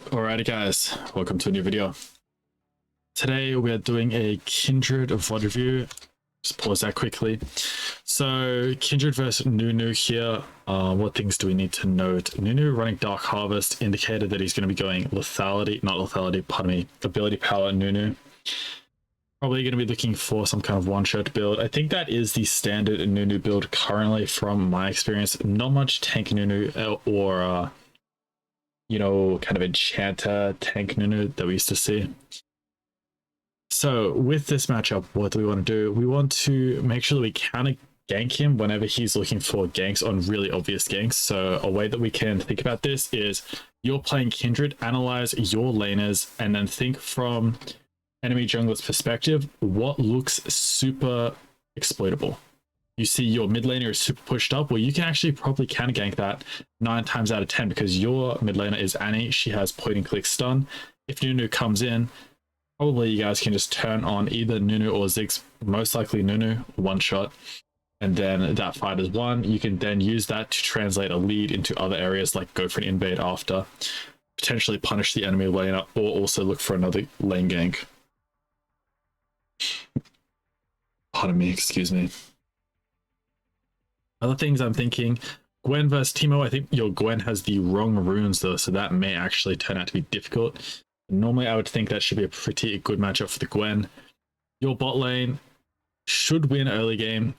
Alrighty guys, welcome to a new video. Today we are doing a Kindred VOD review. Just pause that quickly. So Kindred versus Nunu here. What things do we need to note? Nunu running Dark Harvest indicated that he's going to be going ability power Nunu. Probably going to be looking for some kind of one-shot build. I think that is the standard Nunu build currently from my experience. Not much tank Nunu or kind of enchanter tank Nunu that we used to see. So with this matchup, what do we want to do? We want to make sure that we counter gank him whenever he's looking for ganks on really obvious ganks. So a way that we can think about this is you're playing Kindred, analyze your laners, and then think from enemy jungler's perspective, what looks super exploitable. You see your mid laner is super pushed up, well, you can actually probably counter gank that 9 times out of 10 because your mid laner is Annie. She has point and click stun. If Nunu comes in, probably you guys can just turn on either Nunu or Ziggs, most likely Nunu, one shot, and then that fight is won. You can then use that to translate a lead into other areas, like go for an invade after, potentially punish the enemy laner, or also look for another lane gank. Pardon me, excuse me. Other things I'm thinking, Gwen versus Teemo. I think your Gwen has the wrong runes though, so that may actually turn out to be difficult. Normally I would think that should be a pretty good matchup for the Gwen. Your bot lane should win early game,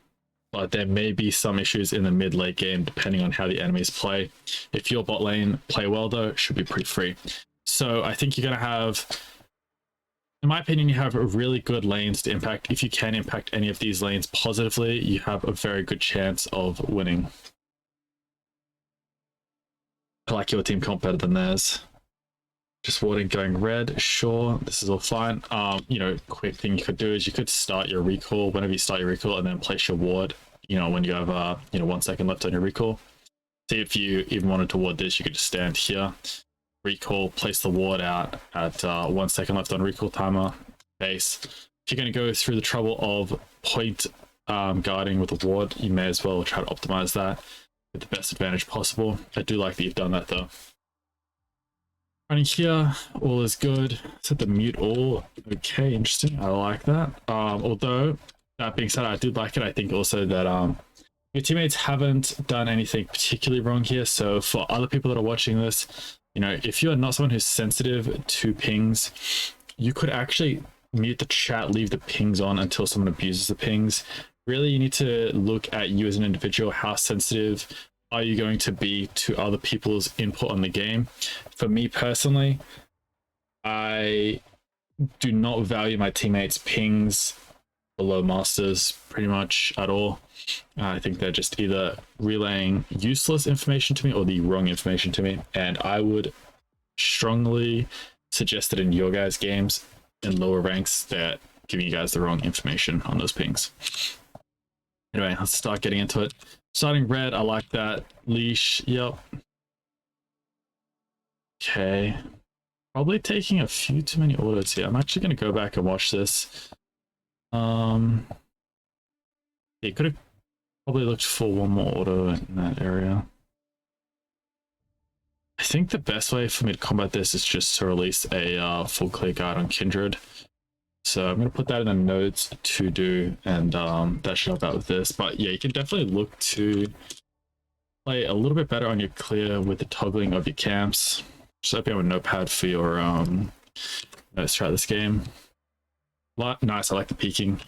but there may be some issues in the mid-late game depending on how the enemies play. If your bot lane play well though, it should be pretty free. So I think you're going to have, in my opinion, you have really good lanes to impact. If you can impact any of these lanes positively, you have a very good chance of winning. I like your team comp better than theirs. Just warding going red, sure, this is all fine. Quick thing you could do is you could start your recall whenever you start your recall and then place your ward, when you have 1 second left on your recall. See, if you even wanted to ward this, you could just stand here, recall, place the ward out at 1 second left on recall timer, base. If you're going to go through the trouble of point guarding with a ward, you may as well try to optimize that with the best advantage possible. I do like that you've done that though. Running here, all is good. Set the mute all. Okay, interesting. I like that. Although that being said, I do like it. I think also that your teammates haven't done anything particularly wrong here. So for other people that are watching this, if you are not someone who's sensitive to pings, you could actually mute the chat, leave the pings on until someone abuses the pings. Really, you need to look at you as an individual. How sensitive are you going to be to other people's input on the game? For me personally, I do not value my teammates' pings below masters pretty much at all. I think they're just either relaying useless information to me or the wrong information to me. And I would strongly suggest that in your guys' games in lower ranks, they're giving you guys the wrong information on those pings. Anyway, let's start getting into it. Starting red, I like that. Leash, yep. Okay. Probably taking a few too many autos here. I'm actually going to go back and watch this. You could have probably looked for one more auto in that area. I think the best way for me to combat this is just to release a full clear guard on Kindred. So I'm going to put that in the notes to do, and that should help out with this. But yeah, you can definitely look to play a little bit better on your clear with the toggling of your camps. Just open up a notepad for your notes throughout this game. Nice, I like the peeking.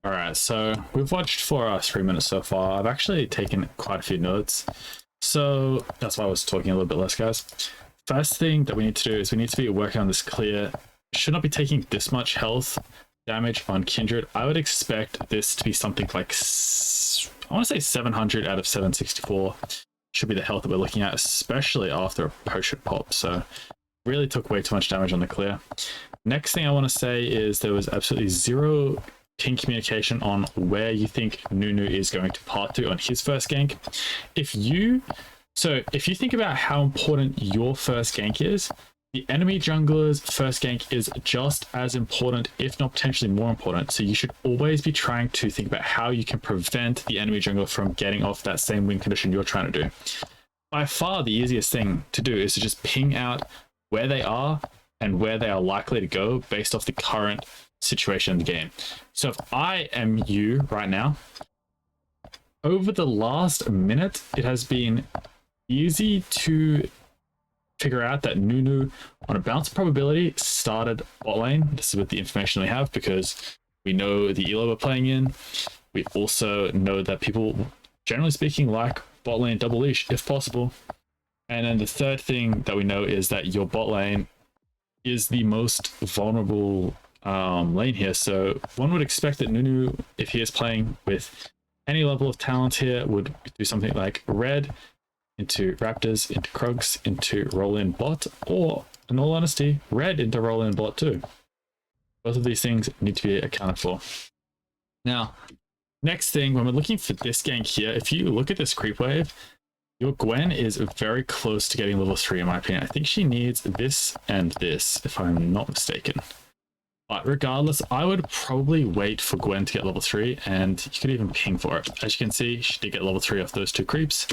All right, so we've watched for 3 minutes so far. I've actually taken quite a few notes, so that's why I was talking a little bit less, guys. First thing that we need to do is we need to be working on this clear. Should not be taking this much health damage on Kindred. I would expect this to be something like, I want to say 700 out of 764 should be the health that we're looking at, especially after a potion pop. So really took way too much damage on the clear. Next thing I want to say is there was absolutely zero ping communication on where you think Nunu is going to part to on his first gank. If you think about how important your first gank is, the enemy jungler's first gank is just as important, if not potentially more important. So you should always be trying to think about how you can prevent the enemy jungler from getting off that same win condition you're trying to do. By far, the easiest thing to do is to just ping out where they are and where they are likely to go based off the current situation in the game. So if I am you right now, over the last minute, it has been easy to figure out that Nunu, on a bounce probability, started bot lane. This is with the information we have because we know the elo we're playing in. We also know that people, generally speaking, like bot lane double leash if possible. And then the third thing that we know is that your bot lane is the most vulnerable lane here. So one would expect that Nunu, if he is playing with any level of talent here, would do something like red into Raptors, into Krugs, into roll-in bot, or, in all honesty, red into roll-in bot too. Both of these things need to be accounted for. Now, next thing, when we're looking for this gank here, if you look at this creep wave, your Gwen is very close to getting level 3 in my opinion. I think she needs this and this, if I'm not mistaken. But regardless, I would probably wait for Gwen to get level 3, and you could even ping for it. As you can see, she did get level 3 off those 2 creeps.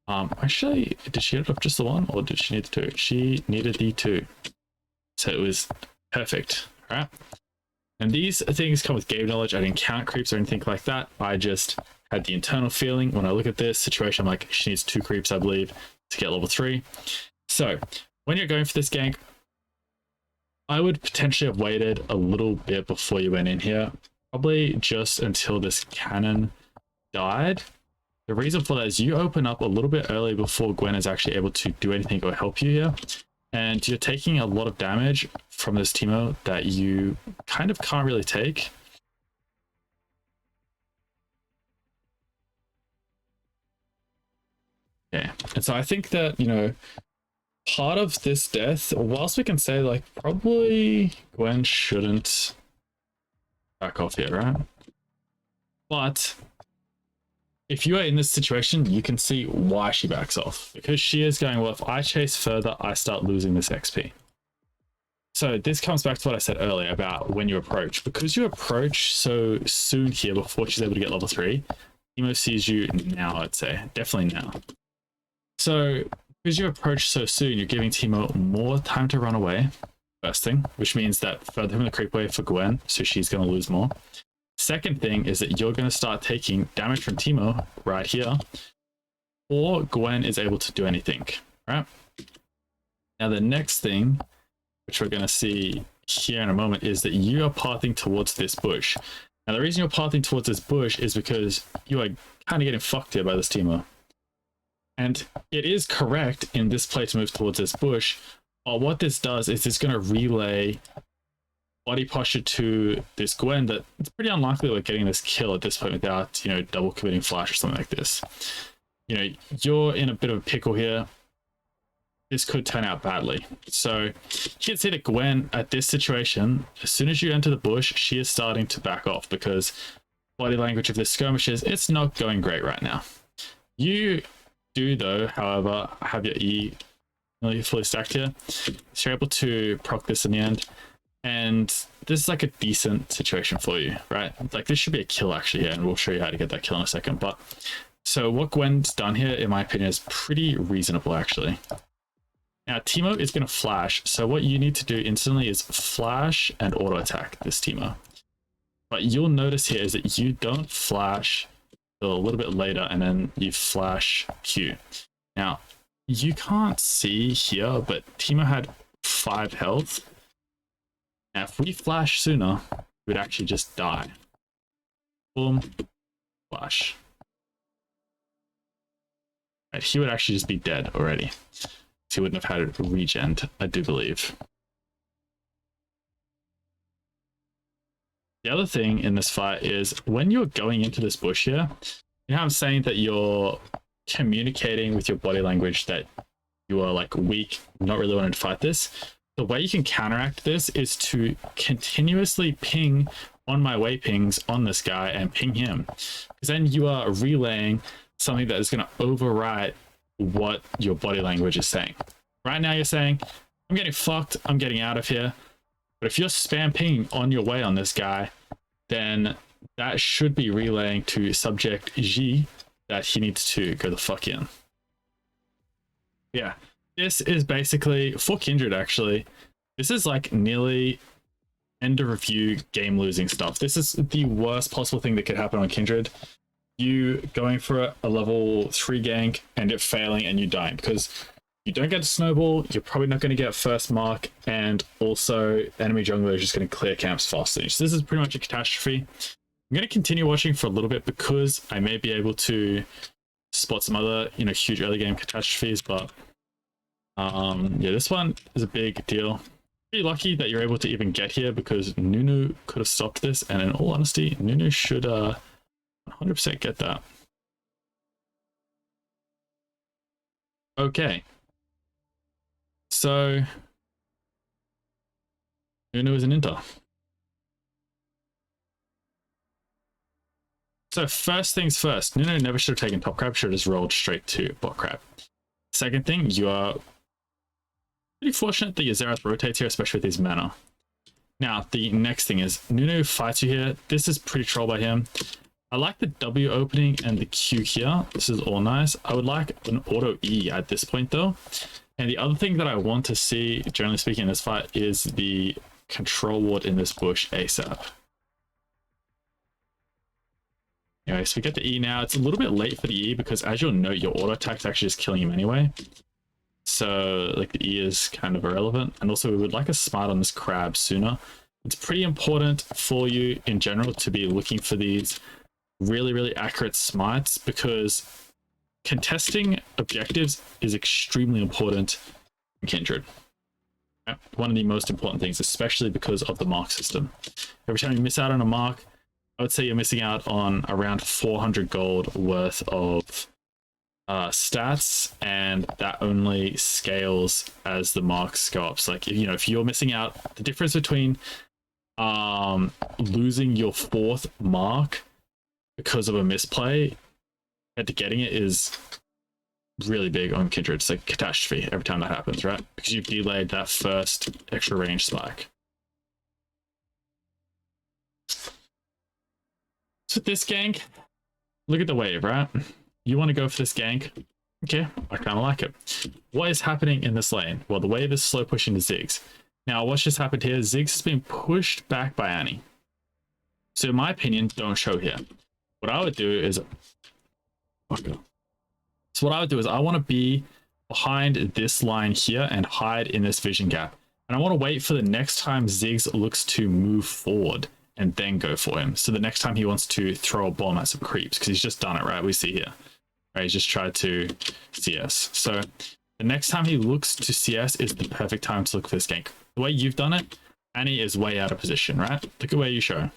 Actually, did she end up just the 1, or did she need the 2? She needed the 2. So it was perfect, right? And these things come with game knowledge. I didn't count creeps or anything like that. I just had the internal feeling when I look at this situation, I'm like, she needs 2 creeps, I believe, to get level 3. So when you're going for this gank, I would potentially have waited a little bit before you went in here, probably just until this cannon died. The reason for that is you open up a little bit early before Gwen is actually able to do anything or help you here. And you're taking a lot of damage from this Teemo that you kind of can't really take. Okay, and so I think that, you know, part of this death, whilst we can say, like, probably Gwen shouldn't back off here, right? But if you are in this situation, you can see why she backs off. Because she is going, well, if I chase further, I start losing this XP. So this comes back to what I said earlier about when you approach. Because you approach so soon here before she's able to get level 3, Teemo sees you now, I'd say. Definitely now. So because you approach so soon, you're giving Teemo more time to run away, first thing, which means that further him the creep wave for Gwen, so she's going to lose more. Second thing is that you're going to start taking damage from Teemo right here, or Gwen is able to do anything, right? Now the next thing, which we're going to see here in a moment, is that you are pathing towards this bush. Now the reason you're pathing towards this bush is because you are kind of getting fucked here by this Teemo. And it is correct in this play to move towards this bush, but what this does is it's going to relay body posture to this Gwen that it's pretty unlikely we're getting this kill at this point without, you know, double committing flash or something like this. You know, you're in a bit of a pickle here. This could turn out badly. So you can see that Gwen at this situation, as soon as you enter the bush, she is starting to back off because body language of this skirmish is it's not going great right now. You do though, however, have your E nearly fully stacked here. So you're able to proc this in the end. And this is like a decent situation for you, right? Like this should be a kill actually here, and we'll show you how to get that kill in a second. But so what Gwen's done here, in my opinion, is pretty reasonable actually. Now Teemo is going to flash, so what you need to do instantly is flash and auto attack this Teemo. But you'll notice here is that you don't flash a little bit later, and then you flash Q. Now you can't see here, but Teemo had 5 health. Now, if we flash sooner, we would actually just die. Boom, flash. Right, he would actually just be dead already. He wouldn't have had a regen, I do believe. The other thing in this fight is when you're going into this bush here, you know how I'm saying that you're communicating with your body language that you are like weak, not really wanting to fight this, the way you can counteract this is to continuously ping on my way pings on this guy and ping him, because then you are relaying something that is going to override what your body language is saying. Right now you're saying, I'm getting fucked, I'm getting out of here. But if you're spam pinging on your way on this guy, then that should be relaying to subject G that he needs to go the fuck in. Yeah, this is basically, for Kindred actually, this is like nearly end of review game losing stuff. This is the worst possible thing that could happen on Kindred. You going for a level 3 gank and it failing and you dying, because you don't get a snowball, you're probably not going to get first mark, and also enemy jungler is just going to clear camps faster. So this is pretty much a catastrophe. I'm going to continue watching for a little bit because I may be able to spot some other, huge early game catastrophes, but yeah, this one is a big deal. Pretty lucky that you're able to even get here, because Nunu could have stopped this, and in all honesty, Nunu should 100% get that. Okay. So, Nunu is an Inter. So first things first, Nunu never should have taken top crab, should have just rolled straight to bot crab. Second thing, you are pretty fortunate that your Xerath rotates here, especially with his mana. Now, the next thing is, Nunu fights you here. This is pretty troll by him. I like the W opening and the Q here. This is all nice. I would like an auto E at this point though. And the other thing that I want to see, generally speaking, in this fight is the control ward in this bush ASAP. Anyway, so we get the E now. It's a little bit late for the E because, as you'll note, your auto attack is actually just killing him anyway. So, like, the E is kind of irrelevant. And also, we would like a smite on this crab sooner. It's pretty important for you in general to be looking for these really, really accurate smites, because contesting objectives is extremely important in Kindred. One of the most important things, especially because of the mark system. Every time you miss out on a mark, I would say you're missing out on around 400 gold worth of stats, and that only scales as the marks go up. So, like, if you're missing out, the difference between losing your 4th mark because of a misplay and to getting it is really big on Kindred. It's like catastrophe every time that happens, right? Because you've delayed that first extra range spike. So this gank, look at the wave, right? You want to go for this gank. Okay, I kind of like it. What is happening in this lane? Well, the wave is slow pushing the Ziggs. Now, what's just happened here? Ziggs has been pushed back by Annie. So in my opinion, don't show here. What I would do is... Okay. So what I would do is I want to be behind this line here and hide in this vision gap. And I want to wait for the next time Ziggs looks to move forward and then go for him. So the next time he wants to throw a bomb at some creeps, because he's just done it, right? We see here. Right, he's just tried to CS. So the next time he looks to CS is the perfect time to look for this gank. The way you've done it, Annie is way out of position, right? Look at where you show.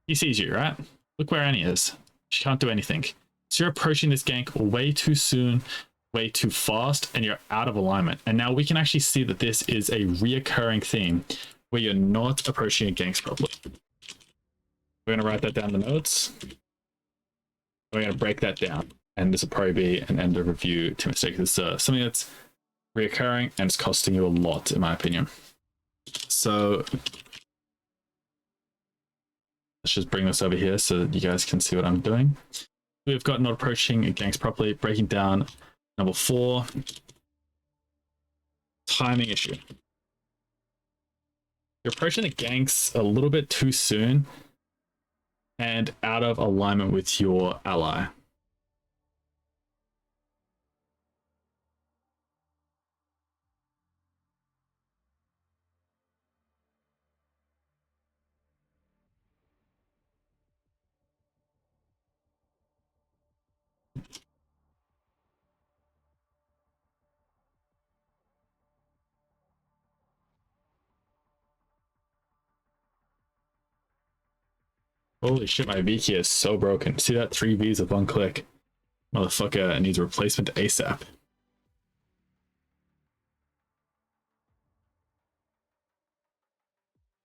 He sees you, right? Look where Annie is. She can't do anything. So you're approaching this gank way too soon, way too fast, and you're out of alignment. And now we can actually see that this is a reoccurring theme where you're not approaching your ganks properly. We're going to write that down in the notes. We're going to break that down. And this will probably be an end of review to mistake. It's something that's reoccurring and it's costing you a lot, in my opinion. So let's just bring this over here so that you guys can see what I'm doing. We've got not approaching ganks properly, breaking down number 4, timing issue. You're approaching the ganks a little bit too soon and out of alignment with your ally. Holy shit, my V key is so broken. See that? 3 Vs with 1 click. Motherfucker needs a replacement ASAP.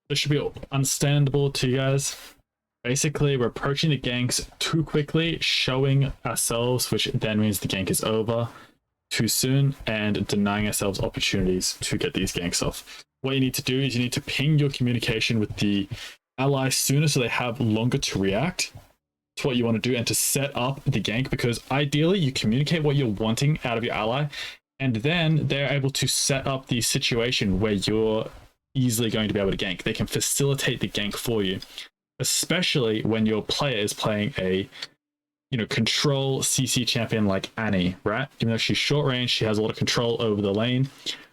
This should be understandable to you guys. Basically, we're approaching the ganks too quickly, showing ourselves, which then means the gank is over too soon, and denying ourselves opportunities to get these ganks off. What you need to do is you need to ping your communication with the ally sooner so they have longer to react to what you want to do and to set up the gank, because ideally you communicate what you're wanting out of your ally, and then they're able to set up the situation where you're easily going to be able to gank. They can facilitate the gank for you, especially when your player is playing a control CC champion like Annie, right? Even though she's short range, she has a lot of control over the lane.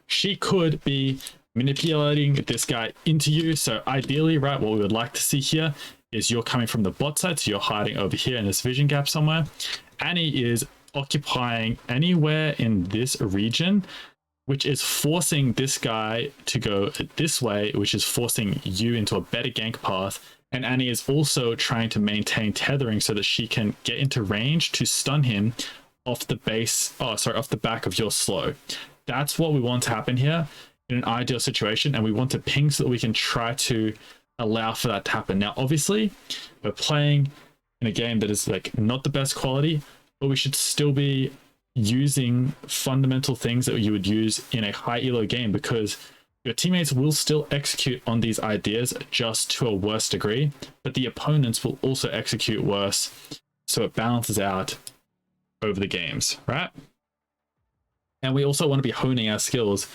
She could be manipulating this guy into you. So ideally, right, what we would like to see here is you're coming from the bot side, so you're hiding over here in this vision gap somewhere. Annie is occupying anywhere in this region, which is forcing this guy to go this way, which is forcing you into a better gank path. And Annie is also trying to maintain tethering so that she can get into range to stun him off the off the back of your slow. That's what we want to happen here in an ideal situation, and we want to ping so that we can try to allow for that to happen. Now, obviously, we're playing in a game that is like not the best quality, but we should still be using fundamental things that you would use in a high elo game, because your teammates will still execute on these ideas just to a worse degree, but the opponents will also execute worse, so it balances out over the games, right? And we also want to be honing our skills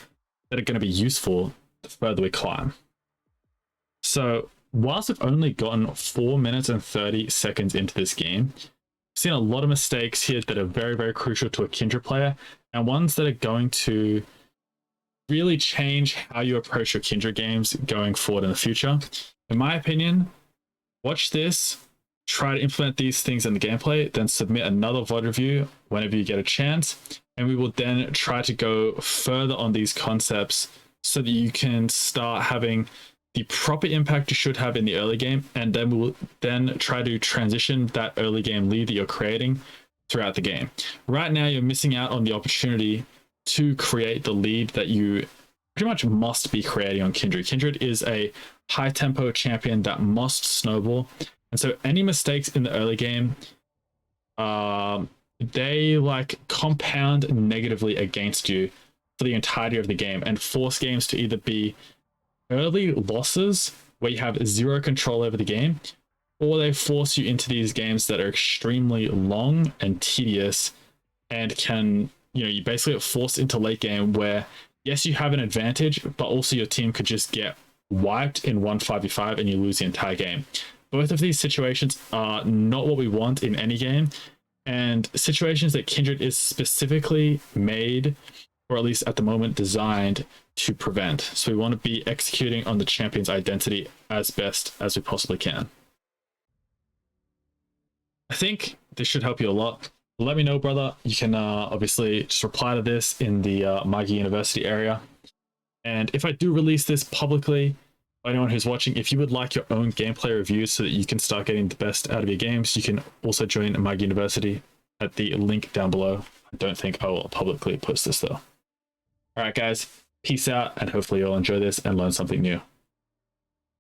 that are going to be useful the further we climb. So whilst we've only gotten 4 minutes and 30 seconds into this game, I've seen a lot of mistakes here that are very, very crucial to a Kindred player, and ones that are going to really change how you approach your Kindred games going forward in the future. In my opinion, watch this, try to implement these things in the gameplay, then submit another VOD review whenever you get a chance, and we will then try to go further on these concepts so that you can start having the proper impact you should have in the early game, and then we will then try to transition that early game lead that you're creating throughout the game. Right now, you're missing out on the opportunity to create the lead that you pretty much must be creating on Kindred. Kindred is a high tempo champion that must snowball, and so any mistakes in the early game, they like compound negatively against you for the entirety of the game, and force games to either be early losses where you have zero control over the game, or they force you into these games that are extremely long and tedious, and can, you basically get forced into late game where, yes, you have an advantage, but also your team could just get wiped in 1-5v5 and you lose the entire game. Both of these situations are not what we want in any game, and situations that Kindred is specifically made, or at least at the moment designed, to prevent. So we want to be executing on the champion's identity as best as we possibly can. I think this should help you a lot. Let me know, brother. You can obviously just reply to this in the Magi University area. And if I do release this publicly, anyone who's watching, if you would like your own gameplay reviews so that you can start getting the best out of your games, you can also join Magi University at the link down below. I don't think I will publicly post this though. All right, guys, peace out, and hopefully you'll enjoy this and learn something new.